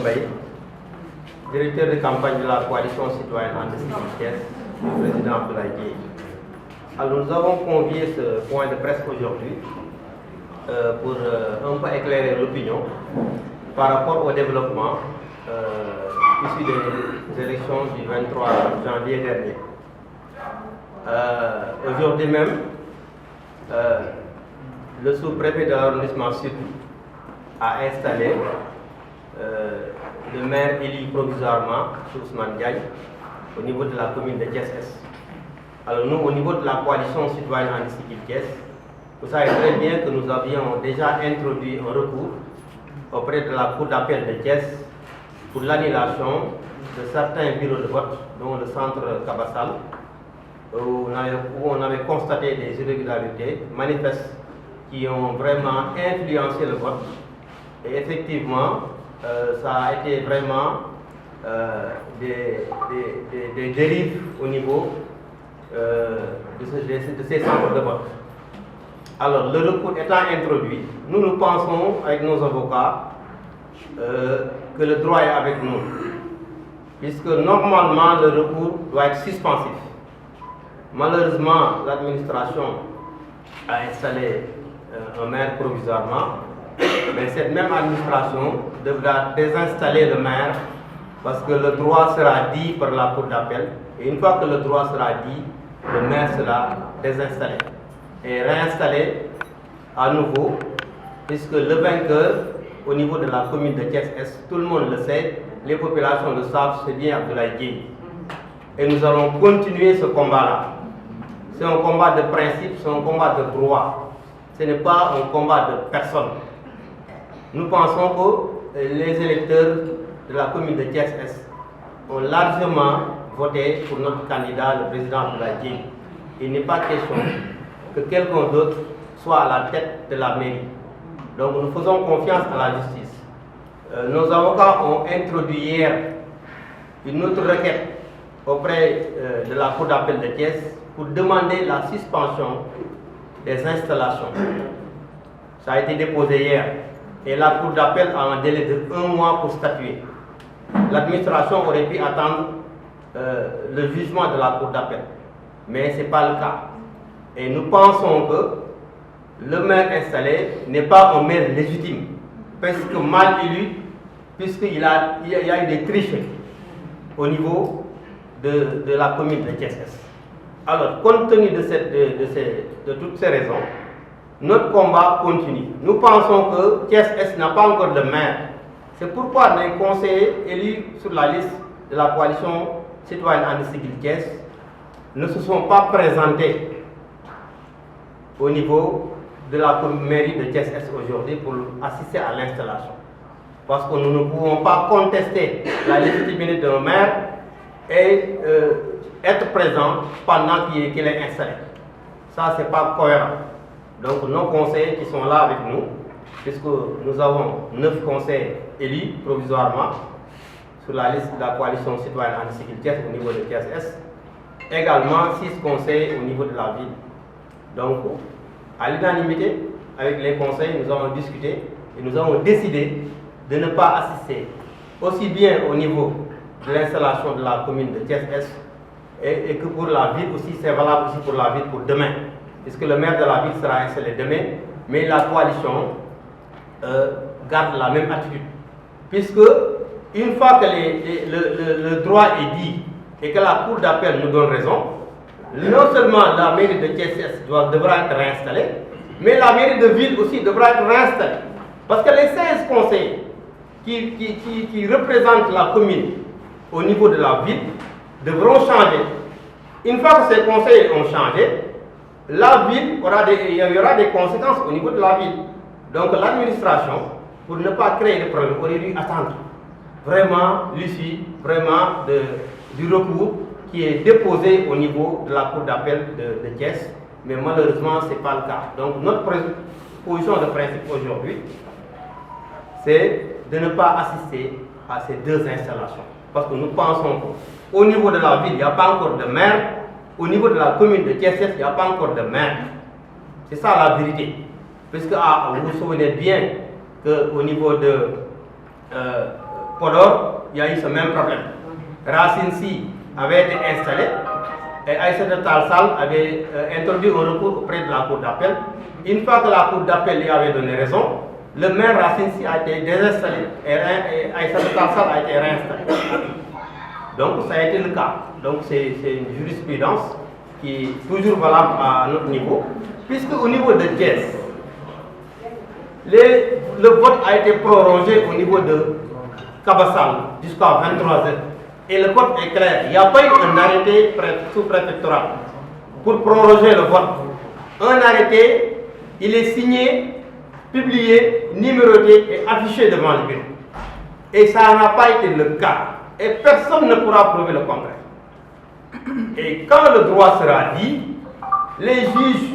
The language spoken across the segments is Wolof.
Mbaye, directeur de campagne de la coalition citoyenne anti-Thiès, le président Abdoulaye Dièye. Alors nous avons convié ce point de presse aujourd'hui pour un peu éclairer l'opinion par rapport au développement issu des élections du 23 janvier dernier. Aujourd'hui même, le sous-préfet de l'arrondissement Sud a installé le maire élu provisoirement, Ousmane Diagne, au niveau de la commune de Thiès-Est. Alors nous, au niveau de la coalition citoyenne anti-Thiès, vous savez très bien que nous avions déjà introduit un recours auprès de la Cour d'appel de Thiès pour l'annulation de certains bureaux de vote, dont le centre Kabassal, où on avait constaté des irrégularités manifestes qui ont vraiment influencé le vote. Et effectivement, ça a été vraiment des dérives au niveau de ces centres de vote. Alors, le recours étant introduit, nous pensons avec nos avocats que le droit est avec nous, puisque normalement le recours doit être suspensif. Malheureusement, l'administration a installé un maire provisoirement, mais cette même administration devra désinstaller le maire parce que le droit sera dit par la Cour d'appel. Et une fois que le droit sera dit, le maire sera désinstallé et réinstallé à nouveau, puisque le vainqueur au niveau de la commune de Thiès-Est, tout le monde le sait, les populations le savent, c'est bien Abdoulaye Dièye. Et nous allons continuer ce combat-là. C'est un combat de principe, c'est un combat de droit. Ce n'est pas un combat de personne. Nous pensons que les électeurs de la commune de Thiès-Est ont largement voté pour notre candidat, le président Abdoulaye Dièye. Il n'est pas question que quelqu'un d'autre soit à la tête de la mairie. Donc nous faisons confiance à la justice. Nos avocats ont introduit hier une autre requête auprès de la Cour d'appel de Thiès pour demander la suspension des installations. Ça a été déposé hier et la Cour d'appel a un délai de 1 mois pour statuer. L'administration aurait pu attendre le jugement de la Cour d'appel, mais ce n'est pas le cas. Et nous pensons que le maire installé n'est pas un maire légitime, parce que mal élu, puisqu'il y a eu des triches au niveau de la commune de Thiès-Est. Alors, compte tenu de toutes ces raisons, notre combat continue. Nous pensons que Thiès-Est n'a pas encore de maire. C'est pourquoi les conseillers élus sur la liste de la coalition citoyenne anti-Thiès ne se sont pas présentés au niveau de la mairie de Thiès-Est aujourd'hui pour assister à l'installation. Parce que nous ne pouvons pas contester la légitimité d'un maire et être présent pendant qu'il est installé. Ça, ce n'est pas cohérent. Donc nos conseillers qui sont là avec nous, puisque nous avons 9 conseillers élus provisoirement sur la liste de la coalition citoyenne anti-Thiès au niveau de Thiès-Est, également 6 conseillers au niveau de la ville. Donc, à l'unanimité, avec les conseils, nous avons discuté et nous avons décidé de ne pas assister aussi bien au niveau de l'installation de la commune de Thiès-Est et que pour la ville aussi, c'est valable aussi pour la ville pour demain, puisque le maire de la ville sera installé demain, mais la coalition garde la même attitude, puisque une fois que le droit est dit et que la Cour d'appel nous donne raison, non seulement la mairie de Thiès-Est devra être réinstallée, mais la mairie de ville aussi devra être réinstallée. Parce que les 16 conseillers qui représentent la commune au niveau de la ville devront changer. Une fois que ces conseillers ont changé, la ville il y aura des conséquences au niveau de la ville. Donc l'administration, pour ne pas créer de problème, aurait dû attendre vraiment l'issue du recours qui est déposé au niveau de la Cour d'appel de Thiès, mais malheureusement, ce n'est pas le cas. Donc notre position de principe aujourd'hui, c'est de ne pas assister à ces 2 installations. Parce que nous pensons qu'au niveau de la ville, il n'y a pas encore de maire, au niveau de la commune de Thiès, il n'y a pas encore de maire. C'est ça la vérité. Puisque vous vous souvenez bien qu'au niveau de Podor, il y a eu ce même problème. Racine Sy avait été installé et Aïssata Tall Sall avait introduit un recours auprès de la Cour d'appel. Une fois que la Cour d'appel lui avait donné raison, le maire Racine Sy a été désinstallé et Aïssata Tall Sall a été réinstallé. Donc ça a été le cas. Donc c'est une jurisprudence qui est toujours valable à notre niveau, puisque au niveau de Thiès, le vote a été prorogé au niveau de Kabassal jusqu'à 23h. Et le code est clair. Il n'y a pas eu un arrêté sous-préfectoral pour proroger le vote. Un arrêté, il est signé, publié, numéroté et affiché devant le bureau. Et ça n'a pas été le cas. Et personne ne pourra prouver le contraire. Et quand le droit sera dit, les juges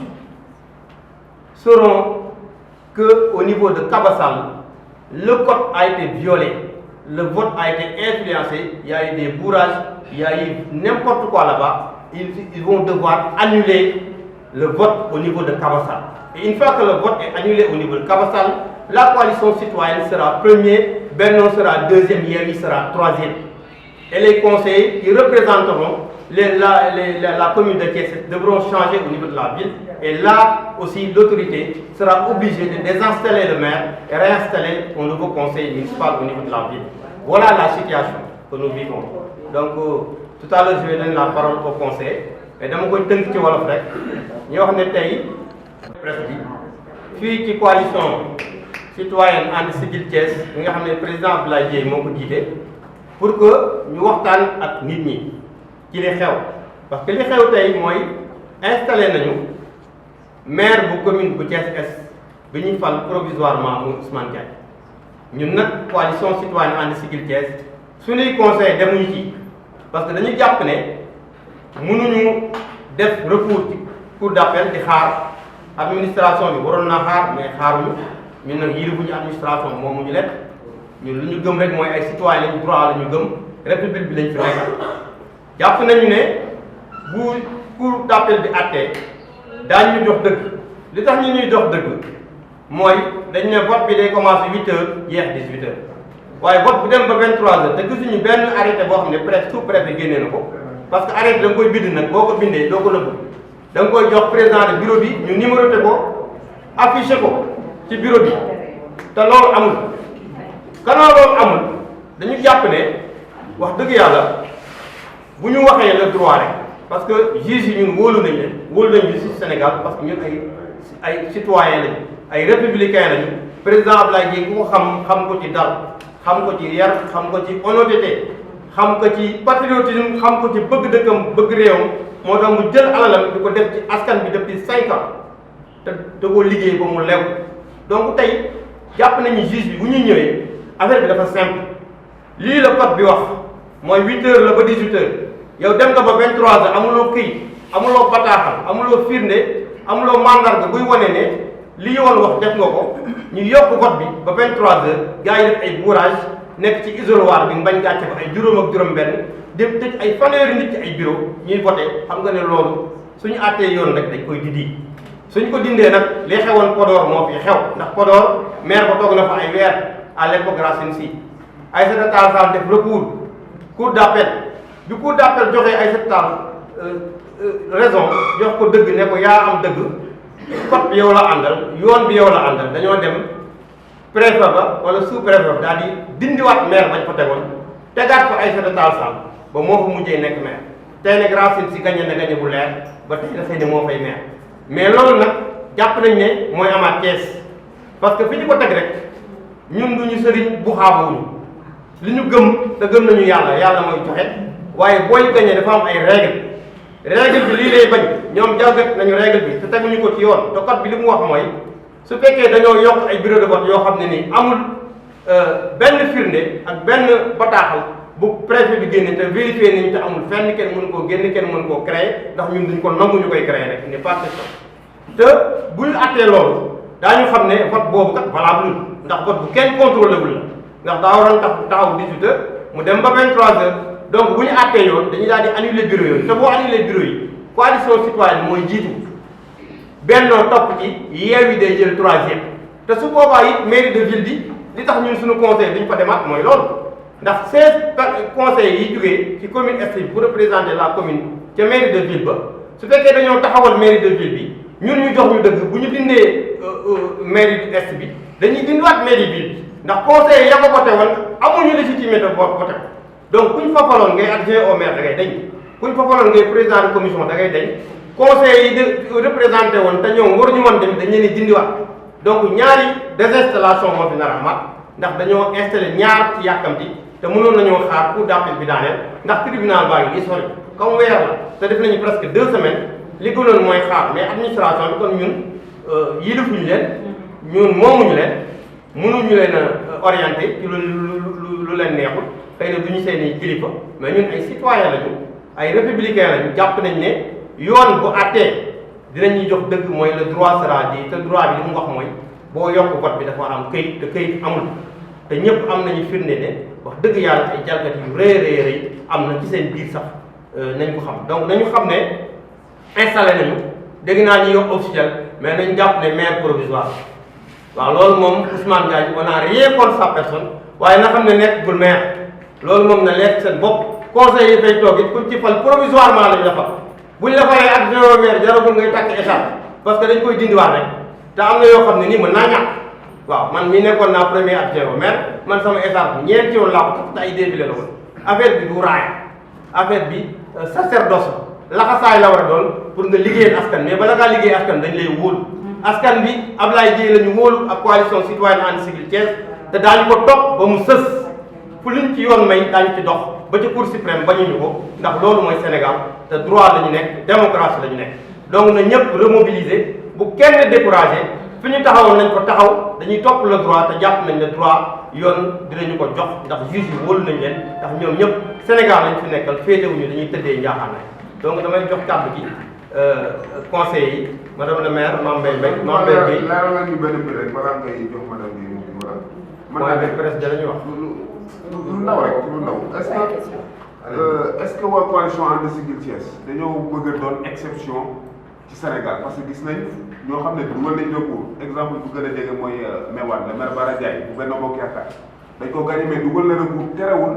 sauront qu'au niveau de Kabassal, le code a été violé, le vote a été influencé, il y a eu des bourrages, il y a eu n'importe quoi là-bas, ils vont devoir annuler le vote au niveau de Kabassal. Et une fois que le vote est annulé au niveau de Kabassal, la coalition citoyenne sera premier, Benno sera deuxième, Yewwi sera troisième. Et les conseillers qui représenteront la commune de Thiès devront changer au niveau de la ville. Et là aussi, l'autorité sera obligée de désinstaller le maire et réinstaller un nouveau conseil municipal au niveau de la ville. Voilà la situation que nous vivons. Donc, tout à l'heure, je vais donner la parole au conseil. Et dama koy tënk ci wolof rek ñu wax ne tey presse bi fii ci coalition citoyenne And Siggil Thiès mi nga xam ne président Abdoulaye Dièye moo ko jiite pour que ñu waxtaan ak nit ñi ci li xew parce que li xew tey mooy installé nañu maire bu commune bu Thiès Est bi ñuy fal provisoirement muy Ousmane Diagne ñun nag coalition citoyenne And Siggil Thiès suñuy conseil demuñu ci parce que dañu jàpp ne mënuñu def recours ci cour d'appel di xaar administration bi waroon na xaar mais xaaruñu ñun nag yilifuñu administration moomu ñu lekk ñun lu ñu gëm rek mooy ay citoyen lañu droit la ñu gëm république bi lañ fi nekkal jàpp nañu ne bu cour d'appel bi àttee daañu ñu jox dëgg li tax ñu ñuy jox dëgg mooy dañ ne vote bi day commencé 8h jeex 18h waaye vote bu dem ba 23h te gisuñu benn arrêté boo xam ne préfet sous-préfet génnee na ko parce que arrêté da nga koy bind nag boo ko bindee doo ko nëbb da nga koy jox président de bureau bi ñu numéroté ko affiché ko ci bureau bi te loolu amul kanaa loolu amul dañu jàpp ne wax dëgg yàlla bu ñu waxee le droit rek parce que juges yi ñun wóolu nañ leen wóolu nañ justice Sénégal parce que ñun ay citoyen lañu ay républicain lañu président Abdoulaye Dièye ku ko xam ko ci dal xam ko ci yar xam ko ci honnêteté xam ko ci patriotisme xam ko ci bëgg dëkkam bëgg réewam moo tax mu jël alalam di ko def ci askan bi depuis 5 ans te da koo liggéey ba mu lew donc tey jàpp nañu juge bi bu ñuy ñëwee affaire bi dafa simple lii la code bi wax mooy 8h la ba 18h yow dem nga ba 23h amuloo këyit amuloo bataaxal amuloo firnde amuloo mandarga buy wane ne li yoon wax def nga ko ñu yokk vote bi ba 23h gars yi def ay bourrage nekk ci isoloir bi bañ gàcce ko ay juróom ak juróom-benn dem tëj ay fanweeri nit ci ay bureau ñuy voté xam nga ne loolu suñu àttee yoon rek dañ koy dindi suñ ko dindee nag li xewoon Podor moo fi xew ndax Podor maire ba toog na fa ay weer à l'époque Racine Sy Aïssata Tall Sall def recours cour d'appel bi cour d'appel joxee Aïssata Tall raison jox ko dëgg ne ko yaa am dëgg code bi yow la àndal yoon bi yow la àndal dañoo dem préfet ba wala sous-préfet ba daal di dindiwaat maire bañ fa tegoon tegaat ko Aïssata Tall Sall ba moo fa mujjee nekk maire tey nag Racine Sy gagné na gagné bu leer ba tey dafay ne moo fay maire mais loolu nag jàpp nañ ne mooy amaat Thiès parce que fi ñu ko teg rek ñun duñu sëriñ bu xaabuwuñu li ñu gëm te gëm nañu yàlla mooy joxe waaye booy gagné dafa am ay règle bi lii lay bañ ñoom jalgat nañu règle bi te teguñu ko ci yoon te code bi li mu wax mooy su fekkee dañoo yokk ay bureau de vote yoo xam ne nii amul benn firnde ak benn bataaxal bu préfet bi génne te vérifié nañu te amul fenn kenn mënu koo génne kenn mënu koo créer ndax ñun duñ ko nangu ñu koy créer rek n'est pas question te bu ñu attee loolu daañu xam ne vote boobu kat valable ndax vote bu kenn contrôlé wul la ndax daa waroon taxaw 18h mu dem ba 23h donc bu ñu attee yoon dañuy daal di annuler bureau yooyu te boo annuler bureau yi coalition citoyenne mooy jiitu Benno topp ci Yewwi day jël 3e te su boobaa it mairie de ville bi li tax ñun suñu conseil duñ fa demaat mooy loolu ndax 16 conseillers yi jógee ci commune est bi pour représenter la commune ca mairie de ville ba su fekkee dañoo taxawal mairie de ville bi ñun ñu jox ñu dëgg bu ñu dindee mairie du est bi dañuy dindiwaat mairie ville bi ndax conseillers ya ko voté woon amuñu légitimité voté ko donc kuñ fa faloon ngay adjoint au maire da ngay dañ kuñ fa faloon ngay président de commission da ngay dañ conseillers yi de représenté woon te ñoom waruñu woon dem dañ leen di dindiwaat donc ñaari désinstallation moo fi nar a amaat ndax dañoo installé ñaar ci yàkkamti te mënoon nañoo xaar cour d'appel bi daaneel ndax tribunal baa ngi nii sori comme weer la te def nañu presque 2 semaines li gënoon mooy xaar mais administration bi kon ñun yilifuñu leen ñun moomuñu leen mënuñu leen a orienté ci lu leen neexul xëy na duñu seeni kilifa mais ñun ay citoyen lañu ay républicain lañu jàpp nañ ne yoon bu àttee dinañuy jox dëgg mooy le droit sera dit te droit bi li mu wax mooy boo yokk vote bi dafa war a am këyit te këyit amul te ñëpp am nañu firnde ne wax dëgg yàlla ay jalgat yu rëy am na ci seen biir sax nañ ko xam donc nañu xam ne installé nañu dégg naa ñuy wax officiel mais nañ jàpp ne maire provisoire waaw loolu moom Ousmane Diagne on a rien contre sa personne waaye na xam ne nekkul maire loolu moom na leer seen bopp conseil yi fay toog it kuñ ci fal provisoirement lañu la fal buñ la falee adjoint au maire jaragul ngay takk écharpe parce que dañ koy dindiwaat rek te am na yoo xam ne nii mën naa ñàkk waaw man mii nekkoon naa premier adjoint au maire man sama écharpe ñeenti yoon laa ko takk te ay défilé la woon affaire bi du raay affaire bi sacerdoce laxasaay la war a doon pour nga liggéeyal askan mais bala ngaa liggéey askan dañ lay wóolu askan bi Ablaye Dièye la ñu wóolu ak coalition citoyenne ànd sigil Thiès te daañu ko topp ba mu sës fu liñ ci yoon may daañu ci dox ba ci cour suprême bañuñu ko ndax loolu mooy Sénégal te droit la ñu nekk démocratie la ñu nekk donc na ñëpp remobiliser bu kenn découragé fi ñu taxawoon nañ ko taxaw dañuy topp le droit te jàpp nañ le droit yoon dinañu ko jox ndax juge yi wóolu nañ leen ndax ñoom ñëpp Sénégal lañ fi nekkal féetewuñu dañuy tëddee njaaxaanaay donc damay jox kàddu gi conseil yi madame le maire Mame Mbaye Mbaye Mame Mbaye Guèye leeral ñu benn mbir rek balaa ngay jox madame Guèye mu wala mooy benn presse da la ñuy wax lu ndaw rek lu ndaw est-ce que waa coalition ànd sigil Thiès dañoo bëgg a doon exception ci Sénégal parce que gis nañ ñoo xam ne dugal nañ recours exemple bu gën a jege mooy Mewane le maire Bara Ndiaye bu Benno Bokk Yaakaar dañ ko gagné mais dugal na recours terewul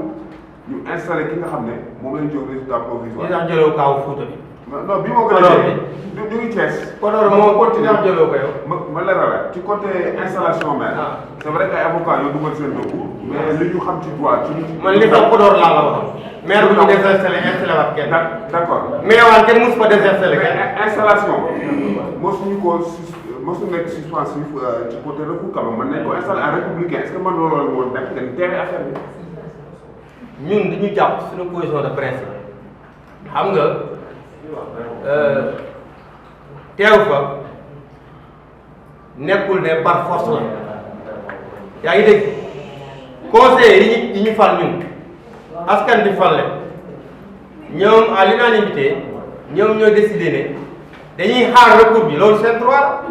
ñu installé ki nga xam ne moom lañ jóg résultat provisoire. li tax jëloo kaaw Fouta bi. non bii moo gën a jege ñu ngi Thiès. Podor moo continué am jëloo ko yow. ma leeral ci côté installation maire. c'est vrai que ay avocats ñoo dugal seen recours. mais li ñu xam ci droit ci. man li tax Podor laa la wax. maire bu ñu désinstallé installé waat kenn. d'accord mais waan kenn mosu ko désinstallé kenn. installation mosuñu ko mosu nekk suspensif ci côté recours quand même mën nañ ko installé en républicain est-ce que man loolu la woon nekk dañ teere affaire bi. ñun dañu jàpp suñu position de principe xam nga teew fa nekkul ne par force la yaa ngi dégg conseil yi ñu fal ñun askan bi fal leen ñoom à l'unanimité ñoom ñoo décidé ne dañuy xaar recours bi loolu seen droit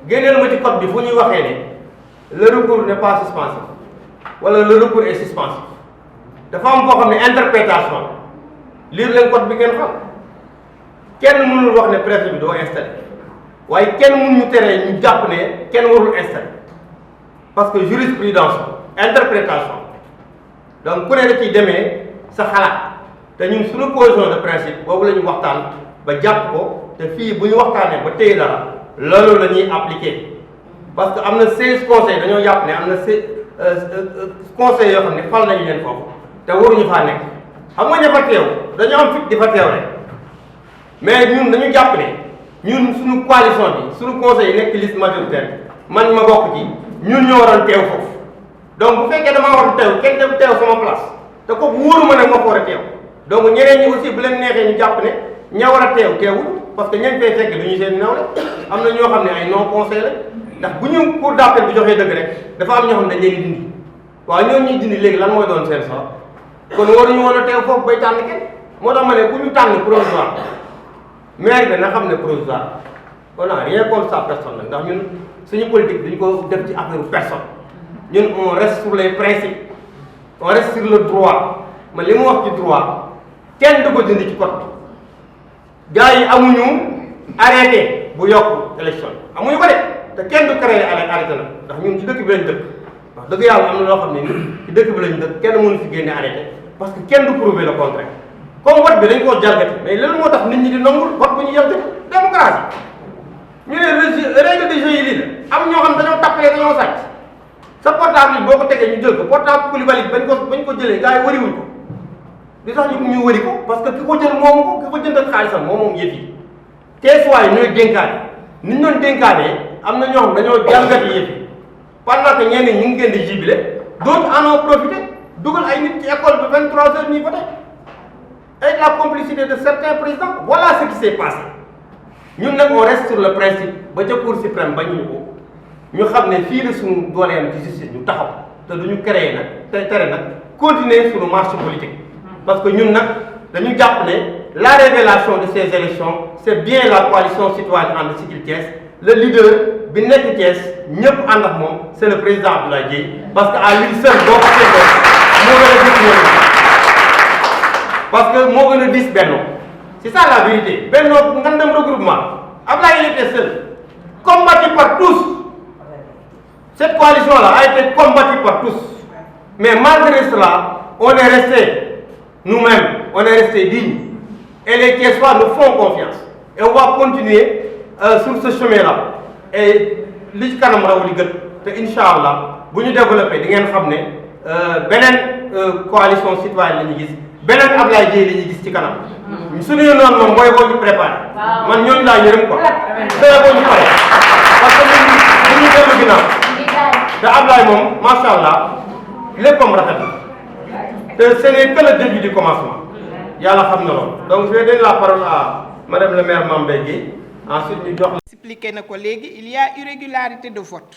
génneel ma ci code bi fu ñuy waxee ne le recours n'est pas suspensif wala le recours est suspensif dafa am boo xam ne interprétation lire leen code bi ngeen xam kenn mënul wax ne préfet bi doo installé waaye kenn mënuñu teree ñu jàpp ne kenn warul installé parce que jurisprudence interprétation donc ku ne da ciy demee sa xalaat te ñun suñu position de principe boobu la ñu waxtaan ba jàpp ko te fii bu ñu waxtaanee ba téye dara loolu la ñuy appliqué parce que am na 16 conseils dañoo jàpp ne am na 16 conseils yoo xam ne fal nañu leen foofu te waruñu faa nekk xam nga ña fa teew dañoo am fit di fa teew rek mais ñun dañu jàpp ne ñun suñu coalition bi suñu conseil yi nekk liste majoritaire man ma bokk ci ñun ñoo waroon teew foofu donc bu fekkee damaa war a teew kenn dem teew sama place te kooku wóoru ma ne moo ko war a teew donc ñeneen ñi aussi bu leen neexee ñu jàpp ne ña war a teew teewul parce que ñañ fay fekk du ñu seen nawle am na ñoo xam ne ay non conseil la ndax bu ñu cour d'appel bi joxee dëgg rek dafa am ñoo xam ne dañ leen di dindi waaw ñooñu ñuy dindi léegi lan mooy doon seen sax kon waruñu woon a teew foofu bay tànn kenn moo tax ma ne ku ñu tànn provisoire maire bi na xam ne provisoire on a rien contre sa personne nag ndax ñun suñu politique dañu ko def ci affaire personne ñun on reste sur les principes on reste sur le droit man li mu wax ci droit kenn du ko dindi ci code gars yi amuñu arrêté bu yokk élection amuñu ko de te kenn du créé arrêté na ndax ñun ci dëkk bi lañ dëkk wax dëgg yàlla am na loo xam ne ni ci dëkk bi lañu dëkk kenn mënu fi génne arrêté parce que kenn du prouver le contraire comme vote bi dañ koo jalgati mais lan moo tax nit ñi di nangul vote bu ñu jalgati démocratie ñu ne règle de jeu yi lii la am ñoo xam dañoo tappalee dañoo sàcc sa portable yi boo ko tegee ñu jël ko portable Coulibaly bañ ko jëlee gars yi wëriwuñ ko li tax ñu wëri ko parce que ki ko jël moomu ko ki ko jëndal xaalisam moom yëf yi keesuwaay yi ñooy dénkaane ni ñu doon dénkaanee am na ñoo xam dañoo jalgati yëf yi pendant que ñenn ñi ngi gën di jubilé d'autres en ont profité dugal ay nit ci école bi 23h ñuy voté avec la complicité de certains présidents voilà ce qui s'est passé ñun nag on reste sur le principe ba ca Cour suprême ba ñu ko ñu xam ne fii la suñu dooleem ci justice ñu taxaw te duñu créer nag te tere nag continuer suñu marche politique parce que ñun nag dañu jàpp ne la révélation de ces élections c'est bien la coalition citoyenne And Siggil Thiès le leader bi nekk Thiès ñëpp ànd ak moom c'est le président Abdoulaye Dièye parce que à lui seul boo ko seetloo parce que moo gën a dis Benno c'est ça la vérité Benno ngandam regroupement Abdoulaye il était seul combattu par tous cette coalition là a été combattue par tous mais malgré cela on est resté nous-mêmes on est resté dignes et les Thiessois nous font confiance et on va continuer sur ce chemin là et li ci kanam raw li gën te incha allah bu ñu développé di ngeen xam ne beneen coalition citoyenne la ñu gis beneen Abdoulaye Dièye la ñuy gis ci kanam suñu noonu moom mooy boo ñu préparé man ñooñu laa yërëm quoi sooy boo ñu pare parce que ñu dellu ginnaaw te Abdoulaye moom macha allah léppam rafet na te ce n'est que le début du commencement yàlla xam na loolu donc je vais donner la parole à madame le maire Mame Mbaye Guèye ensuite ñu jox expliqué na ko léegi il y a irrégularité de vote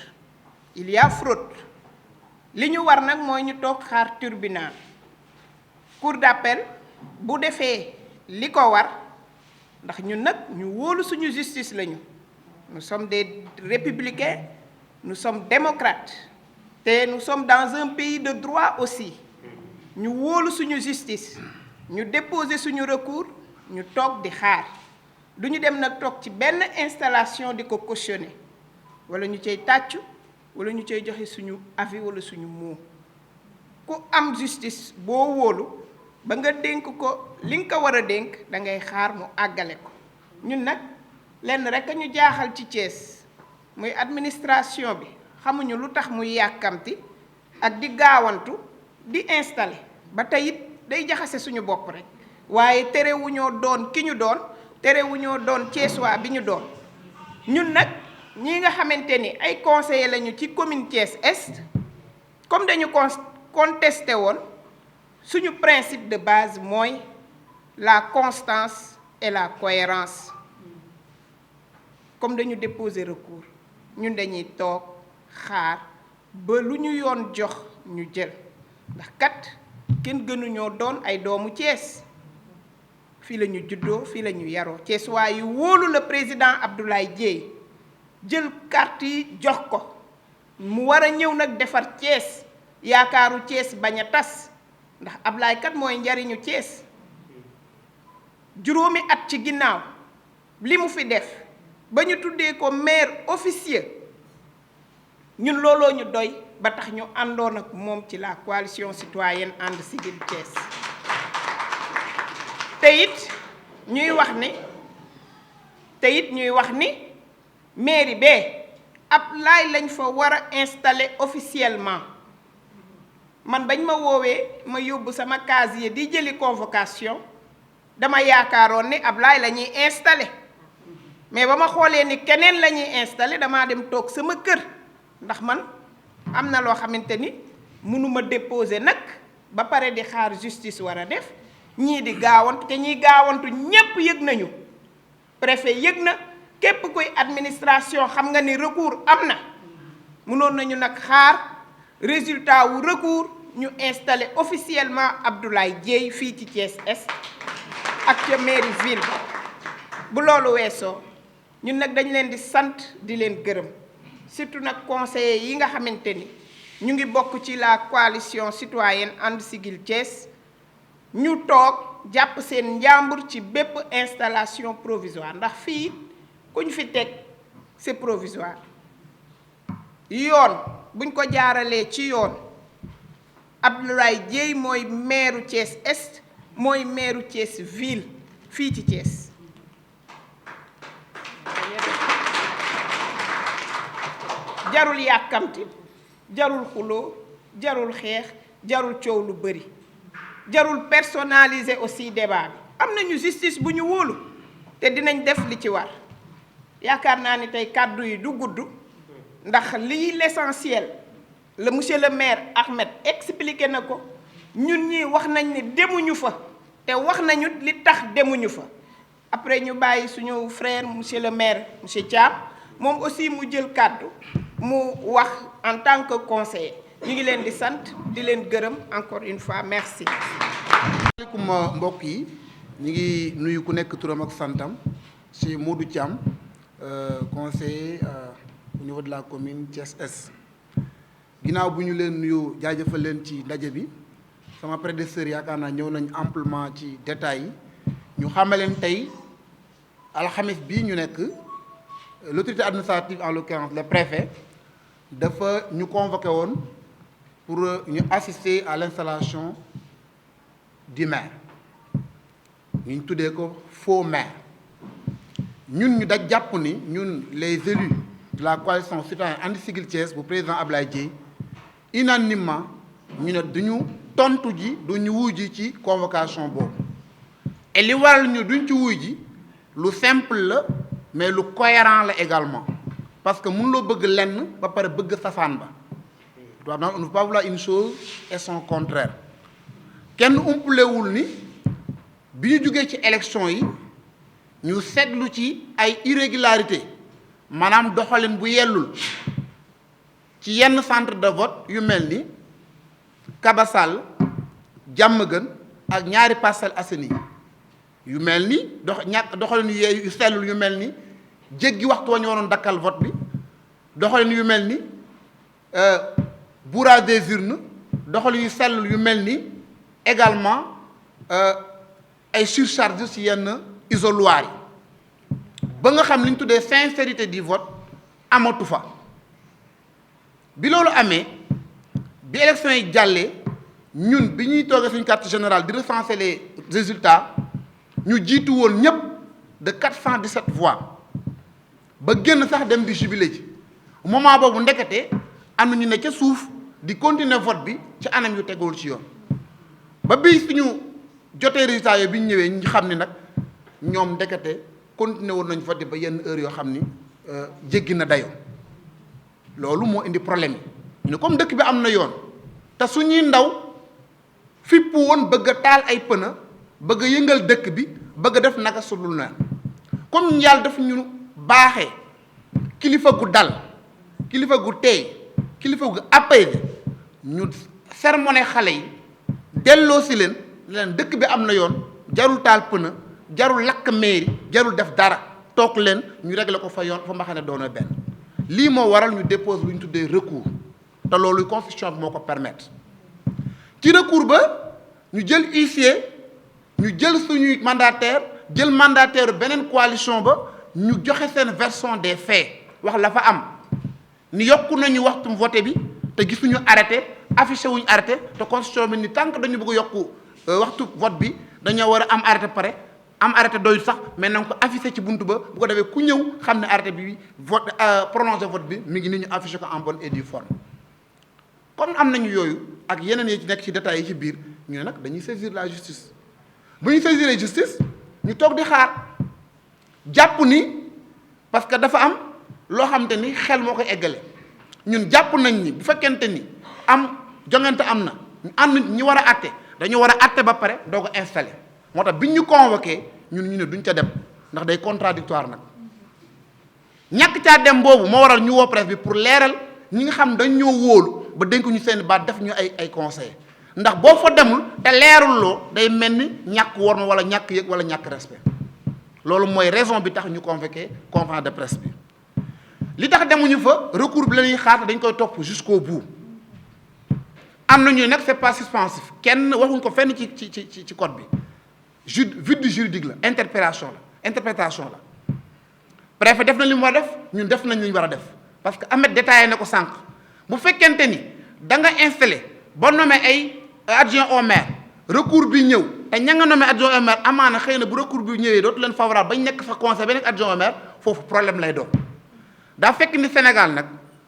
il y a fraude li ñu war nag mooy ñu toog xaar tribunal cour d'appel bu defee li ko war ndax ñun nag ñu wóolu suñu justice lañu nous sommes des républicains nous sommes démocrates te nous sommes dans un pays de droit aussi ñu wóolu suñu justice ñu déposer suñu recours ñu toog di xaar du ñu dem nag toog ci benn installation di ko cautionner wala ñu cay tàccu wala ñu cay joxe suñu avis wala suñu mot ku am justice boo wóolu ba nga dénk ko li nga ko war a dénk da ngay xaar mu àggale ko ñun nag lenn rek a ñu jaaxal ci Thiès muy administration bi xamuñu lu tax muy yàkkamti ak di gaawantu di installer ba tey it day jaxase suñu bopp rek waaye terewuñoo doon ki ñu doon terewuñoo doon Thiessois bi ñu doon ñun nag ñi nga xamante ni ay conseillers lañu ci commune Thiès Est comme dañu contesté woon suñu principe de base mooy la constance et la cohérence comme dañu déposer recours ñun dañuy toog xaar ba lu ñu yoon jox ñu jël ndax kat kenn gënuñoo doon ay doomu Thiès fii la ñu juddoo fii la ñu yaroo Thiessois yu wóolu le président Abdoulaye Dièye jël carte yi jox ko mu war a ñëw nag defar Thiès yaakaaru Thiès bañ a tas ndax Ablaye kat mooy njariñu Thiès juróomi at ci ginnaaw li mu fi def ba ñu tuddee ko maire officieux ñun looloo ñu doy ba tax ñu àndoon ak moom ci la coalition citoyenne And Siggil Thiès te it ñuy wax ni mairie bee Ablaye lañ fa war a installer officiellement man bañ ma woowee ma yóbbu sama casier di jëli convocation dama yaakaaroon ni Ablaye la ñuy installer mais ba ma xoolee ni keneen la ñuy installer damaa dem toog sama kër ndax man am na loo xamante ni mënuma déposer nag ba pare di xaar justice war a def ñii di gaawantu te ñiy gaawantu ñépp yëg nañu préfet yëg na képp kuy administration xam nga ni recours am na mënoon nañu nag xaar résultat wu recours ñu installer officiellement Abdoulaye Dièye fii ci Thiès Est ak ca mairie ville bu loolu weesoo ñun nag dañ leen di sant di leen gërëm surtout nag conseillers yi nga xamante ni ñu ngi bokk ci la coalition citoyenne And Siggil Thiès ñu toog jàpp seen njàmbur ci bépp installation provisoire ndax fii ku ñu fi teg c'est provisoire yoon buñ ko jaaralee ci yoon Abdoulaye Dièye mooy maire Thiès Est mooy maire Thiès ville fii ci Thiès. jarul yàkkamti jarul xuloo jarul xeex jarul coow lu bëri jarul personnaliser aussi débat bi am nañu justice bu ñu wóolu te dinañ def li ci war yaakaar naa ni tey kàddu yi du gudd ndax lii l'essentiel le monsieur le maire Ahmed expliqué na ko ñun ñi wax nañ ne demuñu fa te wax nañu li tax demuñu fa après ñu bàyyi suñu frère monsieur le maire monsieur Thiam moom aussi mu jël kàddu mu wax en tant que conseiller ñu ngi leen di sant di leen gërëm encore une fois merci. asalaamaaleykum mbokk yi ñu ngi nuyu ku nekk turam ak santam ci Modou Thiam conseiller au niveau de la commune Thiès Est ginnaaw bu ñu leen nuyu jaajëfal leen ci ndaje bi sama prédécesseur yaakaar naa ñëw nañ amplement ci détails yi ñu xamal leen tey alxames bii ñu nekk l'autorité administrative en l'occurrence le préfet dafa ñu convoqué woon pour ñu assister à l'installation du maire ñu tuddee ko faux maire ñun ñu daj jàpp ni ñun les élus de la coalition citoyenne Andi Siggil Thiès bu président Abdoulaye Dièye unanimement ñu ne duñu tontu ji duñu wuy ji ci convocation boobu et li waral ñu duñ ci wuy ji lu simple la mais lu cohérent la également parce que mun loo bëgg lenn ba pare bëgg safaan ba on ne peut pas vouloir une chose et son contraire kenn umpulewul ni bi ñu jógee ci élection yi ñu seetlu ci ay irrégularité maanaam doxalin bu yellul ci yenn centre de vote yu mel ni Kabassal Diamaguène ak ñaari Parcelles Assainies yu mel ni doxalin yu sellul yu mel ni jéggi waxtu wa ñu waroon dakkal vote bi doxalin yu mel ni bourrage des urnes doxalin yu sellul yu mel ni également ay surcharge ci yenn isoloir yi ba nga xam li ñu tuddee sincérité du vote amatu fa bi loolu amee bi élection yi jàllee ñun bi ñuy toogee suñu carte générale di recenser les résultats ñu jiitu woon ñëpp de 417 voix ba génn sax dem di jubilé ji moment boobu ndekete am na ñu ne ca suuf di continuer vote bi ci anam yu teguwul ci yoon ba bii suñu jotee résultats yooyu bi ñu ñëwee ñu xam ni nag ñoom ndekete continuer woon nañu vote ba yenn heure yoo xam ni jéggi na dayoo loolu moo indi problème yi ñu ne comme dëkk bi am na yoon te suñuy ndaw fippu woon bëgg a taal ay pëna bëgg a yëngal dëkk bi bëgg a def naka sudul na comme yàlla daf ñu baaxee kilifa gu dal kilifa gu teey kilifa gu apaisé ñu sermoné xale yi delloo si leen dëkk bi am na yoon jarul taal pëna jarul lakk mairie jarul def dara toog leen ñu régler ko fa yoon fa ma xam ne doona benn lii moo waral ñu dépose lu ñu tuddee recours te loolu constitution bi moo ko permettre ci recours ba ñu jël huissier ñu jël suñuy mandataire jël mandataire beneen coalition ba ñu joxe seen version des faits wax la fa am ni yokku nañu waxtu voté bi te gisuñu arrêté affiché wuñu arrêté te constitution bi ni tant que dañu bëgg a yokku waxtu vote bi dañoo war a am arrêté pare am arrêté doyul sax mais na nga ko affiché ci buntu ba bu ko defee ku ñëw xam ne arrêté bi vote prolongé vote bi mi ngi ni ñu affiché ko en bonne et due forme comme am nañu yooyu ak yeneen yi ci nekk ci détails yi ci biir ñu ne nag dañuy saisir la justice bu ñu saisir justice ñu toog di xaar jàpp ni parce que dafa am loo xamante ni xel moo koy eggale ñun jàpp nañ ni bu fekkente ni am jongante am na ñu ànd ñi war a àtte dañu war a àtte ba pare doo ko installé moo tax biñ ñu convoqué ñun ñu ne duñ ca dem ndax day contradictoire nag ñàkk caa dem boobu moo waral ñu woo presse bi pour leeral ñi nga xam dañ ñoo wóolu ba dénk ñu seen baat def ñu ay conseil ndax boo fa demul te leeruloo day mel ni ñàkk worma wala ñàkk yëg wala ñàkk respect loolu mooy raison bi tax ñu convoqué conférence de presse bi li tax demuñu fa recours bi la ñuy xaar dañ koy topp jusqu'au bout am nañu nag c'est pas suspensif kenn waxuñ ko fenn ci code bi vide juridique la interprétation la préfet def na li mu war a def ñun def nañ li ñu war a def parce que Ahmed détaillé na ko sànq bu fekkente ni da nga installé ba nommé ay adjoint au maire recours bi ñëw te ña nga nommé adjoint au maire amaana xëy na bu recours bi ñëwee dootu leen favorable bañ nekk fa conseil ba nekk adjoint au maire foofu problème lay doon daa fekk ni Sénégal nag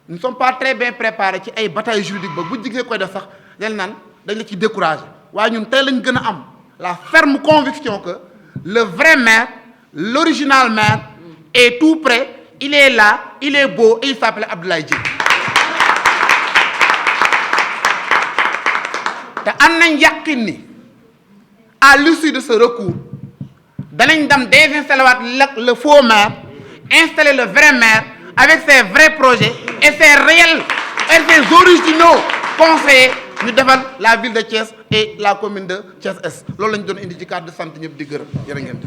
nous ne sommes pas très bien préparés ci ay bataille juridique ba bu jigee koy def sax dañ naan dañ la ci découragé waaye ñun tey lañ gën a am la ferme conviction que le vrai maire l'original maire est tout prêt, il est là, il est beau et il s'appelle Abdoulaye Dièye te am nañ yàqin ni à l'issue de ce recours danañ dem désinstaller waat le faux maire installer le vrai maire avec ses vrais projets et ses réels et ses originaux conseillers ñu defal la ville de Thiès et la commune de Thiès Est loolu lañ doon indi ci cadre de sant ñëpp di gërëm jërë ngeen